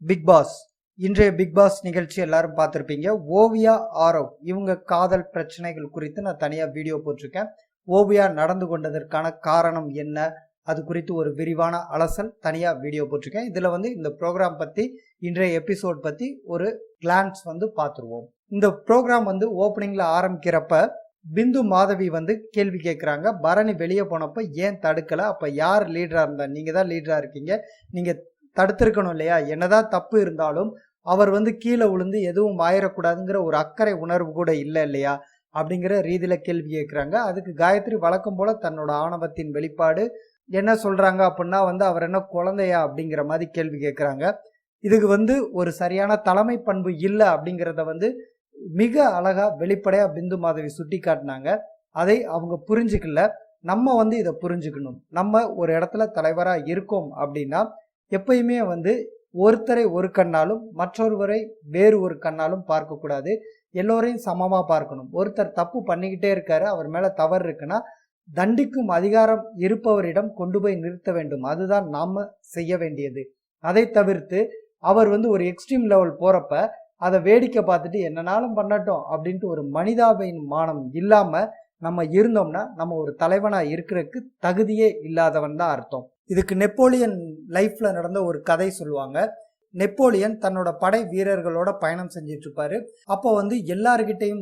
Big pass இன்றைய big pass நிகழ்ச்சி எல்லாரும் பார்த்துருப்பீங்க. ஓவியா ஆரவ் இவங்க காதல் பிரச்சனைகள் குறித்து நான் தனியாக வீடியோ போட்டிருக்கேன். ஓவியா நடந்து கொண்டதற்கான காரணம் என்ன, அது குறித்து ஒரு விரிவான அலசல் தனியாக வீடியோ போட்டிருக்கேன். இதில் இந்த ப்ரோக்ராம் பற்றி, இன்றைய எபிசோட் பற்றி ஒரு கிளான்ஸ் பார்த்துருவோம். இந்த ப்ரோக்ராம் ஓப்பனிங்கில் ஆரம்பிக்கிறப்ப பிந்து மாதவி கேள்வி கேட்குறாங்க. பரணி வெளியே போனப்போ ஏன் தடுக்கலை, அப்போ யார் லீடராக இருந்தா? நீங்கள் தான் லீடராக இருக்கீங்க, நீங்கள் தடுத்திருக்கணும் இல்லையா? என்னதான் தப்பு இருந்தாலும் அவர் கீழே விழுந்து எதுவும் ஆயிடக்கூடாதுங்கிற ஒரு அக்கறை உணர்வு கூட இல்லை இல்லையா அப்படிங்கிற ரீதியில் கேள்வி கேட்குறாங்க. அதுக்கு காயத்ரி வழக்கம் போல தன்னோட ஆணவத்தின் வெளிப்பாடு என்ன சொல்கிறாங்க அப்படின்னா அவர் என்ன குழந்தையா அப்படிங்கிற மாதிரி கேள்வி கேட்குறாங்க. இதுக்கு ஒரு சரியான தலைமை பண்பு இல்லை அப்படிங்கிறத மிக அழகாக வெளிப்படையாக பிந்து மாதவி சுட்டி காட்டினாங்க. அதை அவங்க புரிஞ்சுக்கல. நம்ம இதை புரிஞ்சுக்கணும். நம்ம ஒரு இடத்துல தலைவராக இருக்கோம் அப்படின்னா எப்பயுமே ஒருத்தரை ஒரு கண்ணாலும் மற்றொருவரை வேறு ஒரு கண்ணாலும் பார்க்கக்கூடாது. எல்லோரையும் சமமாக பார்க்கணும். ஒருத்தர் தப்பு பண்ணிக்கிட்டே இருக்காரு, அவர் மேலே தவறு இருக்குன்னா தண்டிக்கும் அதிகாரம் இருப்பவரிடம் கொண்டு போய் நிறுத்த வேண்டும். அதுதான் நாம் செய்ய வேண்டியது. அதை தவிர்த்து அவர் ஒரு எக்ஸ்ட்ரீம் லெவல் போகிறப்ப அதை வேடிக்கை பார்த்துட்டு என்னனாலும் பண்ணட்டும் அப்படின்ட்டு ஒரு மனிதாபிமானம் இல்லாமல் நம்ம இருந்தோம்னா நம்ம ஒரு தலைவனாக இருக்கிறதுக்கு தகுதியே இல்லாதவன் தான் அர்த்தம். இதுக்கு நெப்போலியன் லைஃப்ல நடந்த ஒரு கதை சொல்லுவாங்க. நெப்போலியன் தன்னோட படை வீரர்களோட பயணம் செஞ்சிட்டு இருப்பாரு. அப்போ எல்லார்கிட்டையும்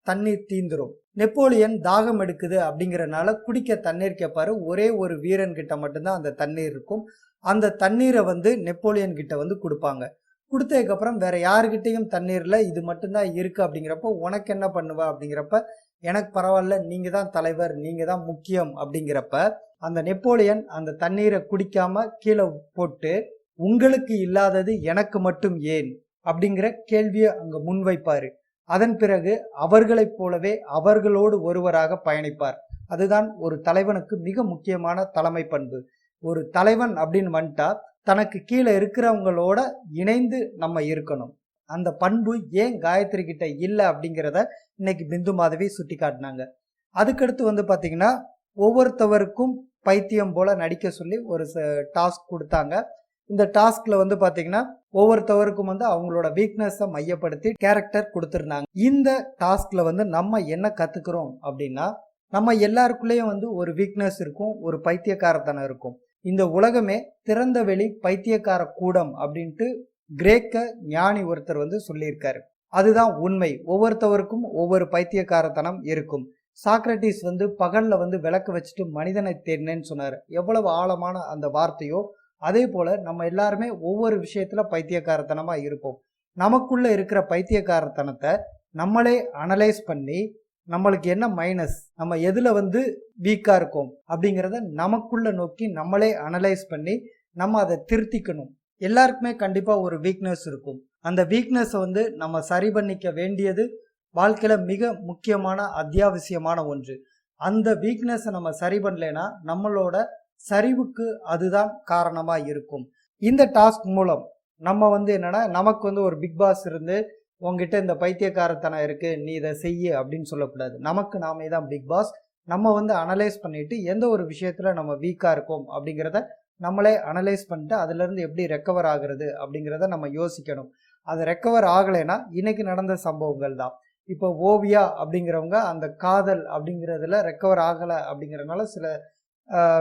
தண்ணீர் தீந்துரும். நெப்போலியன் தாகம் எடுக்குது அப்படிங்கறதுனால குடிக்க தண்ணீர் கேட்பாரு. ஒரே ஒரு வீரன் கிட்ட மட்டும்தான் அந்த தண்ணீர் இருக்கும். அந்த தண்ணீரை நெப்போலியன் கிட்ட கொடுப்பாங்க. கொடுத்ததுக்கு அப்புறம் வேற யாருக்கிட்டையும் தண்ணீர்ல இது மட்டும்தான் இருக்கு அப்படிங்கிறப்ப உனக்கு என்ன பண்ணுவ அப்படிங்கிறப்ப எனக்கு பரவாயில்ல, நீங்க தான் தலைவர், நீங்க தான் முக்கியம் அப்படிங்கிறப்ப அந்த நெப்போலியன் அந்த தண்ணீரை குடிக்காம கீழே போட்டு உங்களுக்கு இல்லாதது எனக்கு மட்டும் ஏன் அப்படிங்கிற கேள்வியை அங்க முன்வைப்பாரு. அதன் பிறகு அவர்களைப் போலவே அவர்களோடு ஒருவராக பயணிப்பார். அதுதான் ஒரு தலைவனுக்கு மிக முக்கியமான தலைமை பண்பு. ஒரு தலைவன் அப்படின்னு வந்துட்டா தனக்கு கீழே இருக்கிறவங்களோட இணைந்து நம்ம இருக்கணும். அந்த பண்பு ஏன் காயத்ரி கிட்ட இல்லை அப்படிங்கிறத இன்னைக்கு பிந்து மாதவி சுட்டி காட்டினாங்க. அதுக்கடுத்து பாத்தீங்கன்னா ஒவ்வொருத்தவருக்கும் பைத்தியம் போல நடிக்க சொல்லி ஒரு டாஸ்க் கொடுத்தாங்க. இந்த டாஸ்க்ல பாத்தீங்கன்னா ஒவ்வொருத்தவருக்கும் அவங்களோட வீக்னஸை மையப்படுத்தி கேரக்டர் கொடுத்துருந்தாங்க. இந்த டாஸ்க்ல நம்ம என்ன கத்துக்கிறோம் அப்படின்னா, நம்ம எல்லாருக்குள்ளேயும் ஒரு வீக்னஸ் இருக்கும், ஒரு பைத்தியக்காரத்தனம் இருக்கும். இந்த உலகமே திறந்த வெளி பைத்தியக்கார கூடம் அப்படின்ட்டு கிரேக்க ஞானி ஒருத்தர் சொல்லியிருக்காரு. அதுதான் உண்மை. ஒவ்வொருத்தவருக்கும் ஒவ்வொரு பைத்தியக்காரத்தனம் இருக்கும். சாக்ரட்டிஸ் பகல்ல விளக்கு வச்சுட்டு மனிதனை தேடினேன்னு சொன்னார். எவ்வளவு ஆழமான அந்த வார்த்தையோ அதே போல நம்ம எல்லாருமே ஒவ்வொரு விஷயத்துல பைத்தியக்காரத்தனமா இருப்போம். நமக்குள்ள இருக்கிற பைத்தியக்காரத்தனத்தை நம்மளே அனலைஸ் பண்ணி நம்மளுக்கு என்ன மைனஸ், நம்ம எதுல வீக்கா இருக்கோம் அப்படிங்கிறத நமக்குள்ள நோக்கி நம்மளே அனலைஸ் பண்ணி நம்ம அதை திருத்திக்கணும். எல்லாருக்குமே கண்டிப்பா ஒரு வீக்னஸ் இருக்கும். அந்த வீக்னஸை நம்ம சரி பண்ணிக்க வேண்டியது வாழ்க்கையில மிக முக்கியமான அத்தியாவசியமான ஒன்று. அந்த வீக்னஸை நம்ம சரி பண்ணலைன்னா நம்மளோட சரிவுக்கு அதுதான் காரணமா இருக்கும். இந்த டாஸ்க் மூலம் நம்ம என்னன்னா, நமக்கு ஒரு பிக் பாஸ் இருந்து உங்ககிட்ட இந்த பைத்தியக்காரத்தனம் இருக்கு, நீ இதை செய்ய அப்படின்னு சொல்லக்கூடாது. நமக்கு நாமே தான் பிக் பாஸ். நம்ம அனலைஸ் பண்ணிட்டு எந்த ஒரு விஷயத்துல நம்ம வீக்கா இருக்கோம் அப்படிங்கிறத நம்மளே அனலைஸ் பண்ணிட்டு அதுல இருந்து எப்படி ரெக்கவர் ஆகுறது அப்படிங்கிறத நம்ம யோசிக்கணும். அது ரெக்கவர் ஆகலைன்னா இன்னைக்கு நடந்த சம்பவங்கள் தான். இப்போ ஓவியா அப்படிங்கிறவங்க அந்த காதல் அப்படிங்கிறதுல ரெக்கவர் ஆகலை அப்படிங்கிறதுனால சில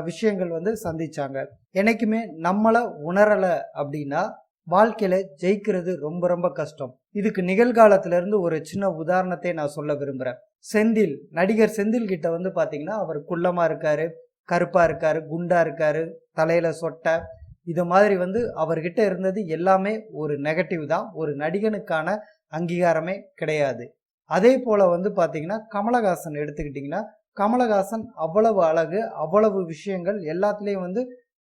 விஷயங்கள் சந்திச்சாங்க. என்னைக்குமே நம்மளை உணரலை அப்படின்னா வாழ்க்கையில ஜெயிக்கிறது ரொம்ப ரொம்ப கஷ்டம். இதுக்கு நிகழ்காலத்துல இருந்து ஒரு சின்ன உதாரணத்தை நான் சொல்ல விரும்புறேன். செந்தில், நடிகர் செந்தில் கிட்ட பாத்தீங்கன்னா அவர் குள்ளமா இருக்காரு, கருப்பா இருக்காரு, குண்டா இருக்காரு, தலையில சொட்டை, இது மாதிரி அவர்கிட்ட இருந்தது எல்லாமே ஒரு நெகட்டிவ் தான். ஒரு நடிகனுக்கான அங்கீகாரமே கிடையாது. அதே போல பாத்தீங்கன்னா கமலஹாசன் எடுத்துக்கிட்டீங்கன்னா, கமலஹாசன் அவ்வளவு அழகு, அவ்வளவு விஷயங்கள் எல்லாத்துலேயும்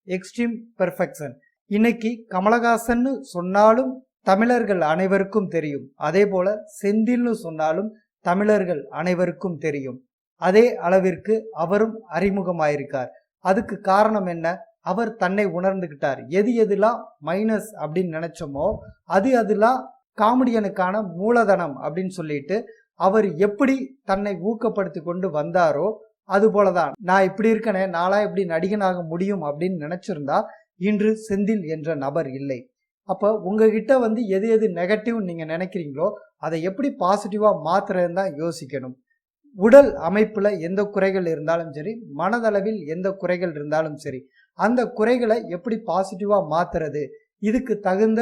எக்ஸ்ட்ரீம் பெர்ஃபெக்ஷன். இன்னைக்கு கமலஹாசன் சொன்னாலும் தமிழர்கள் அனைவருக்கும் தெரியும். அதே போல செந்தில்னு சொன்னாலும் தமிழர்கள் அனைவருக்கும் தெரியும். அதே அளவிற்கு அவரும் அறிமுகமாயிருக்கார். அதுக்கு காரணம் என்ன? அவர் தன்னை உணர்ந்துகிட்டார். எது எதுலாம் மைனஸ் அப்படின்னு நினைச்சோமோ அதெல்லாம் காமெடியனுக்கான மூலதனம் அப்படின்னு சொல்லிட்டு அவர் எப்படி தன்னை ஊக்கப்படுத்தி கொண்டு வந்தாரோ அது போலதான் நான் இப்படி இருக்கனே, நாளா இப்படி நடிகனாக முடியும் அப்படின்னு நினைச்சிருந்தா இன்று செந்தில் என்ற நபர் இல்லை. அப்போ உங்ககிட்ட வந்து எது எது நெகட்டிவ் நீங்க நினைக்கிறீங்களோ அதை எப்படி பாசிட்டிவா மாத்துறதுன்னு தான் யோசிக்கணும். உடல் அமைப்புல எந்த குறைகள் இருந்தாலும் சரி, மனதளவில் எந்த குறைகள் இருந்தாலும் சரி, அந்த குறைகளை எப்படி பாசிட்டிவா மாத்துறது, இதுக்கு தகுந்த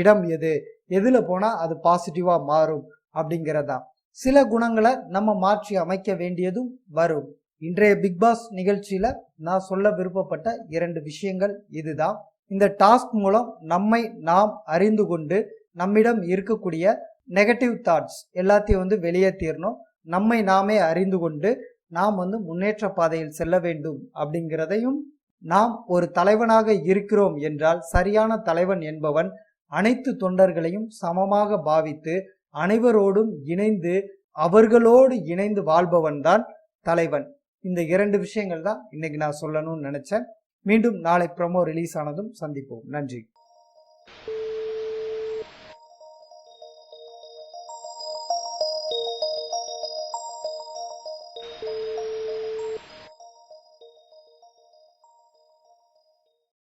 இடம் எது, எதுல போனா அது பாசிட்டிவா மாறும் அப்படிங்கிறதா. சில குணங்களை நம்ம மாற்றி அமைக்க வேண்டியதும் வரும். இன்றைய பிக் பாஸ் நிகழ்ச்சியில நான் சொல்ல விருப்பப்பட்ட 2 விஷயங்கள் இதுதான். இந்த டாஸ்க் மூலம் நம்மை நாம் அறிந்து கொண்டு நம்மிடம் இருக்கக்கூடிய நெகட்டிவ் தாட்ஸ் எல்லாத்தையும் வந்து வெளியேற்றிடணும். நம்மை நாமே அறிந்து கொண்டு நாம் வந்து முன்னேற்ற பாதையில் செல்ல வேண்டும் அப்படிங்கிறதையும், நாம் ஒரு தலைவனாக இருக்கிறோம் என்றால் சரியான தலைவன் என்பவன் அனைத்து தொண்டர்களையும் சமமாக பாவித்து அனைவரோடும் இணைந்து அவர்களோடு இணைந்து வாழ்பவன் தான் தலைவன். இந்த 2 விஷயங்கள் தான் இன்னைக்கு நான் சொல்லணும்னு நினைச்சேன். மீண்டும் நாளை ப்ரோமோ ரிலீஸ் ஆனதும் சந்திப்போம். நன்றி.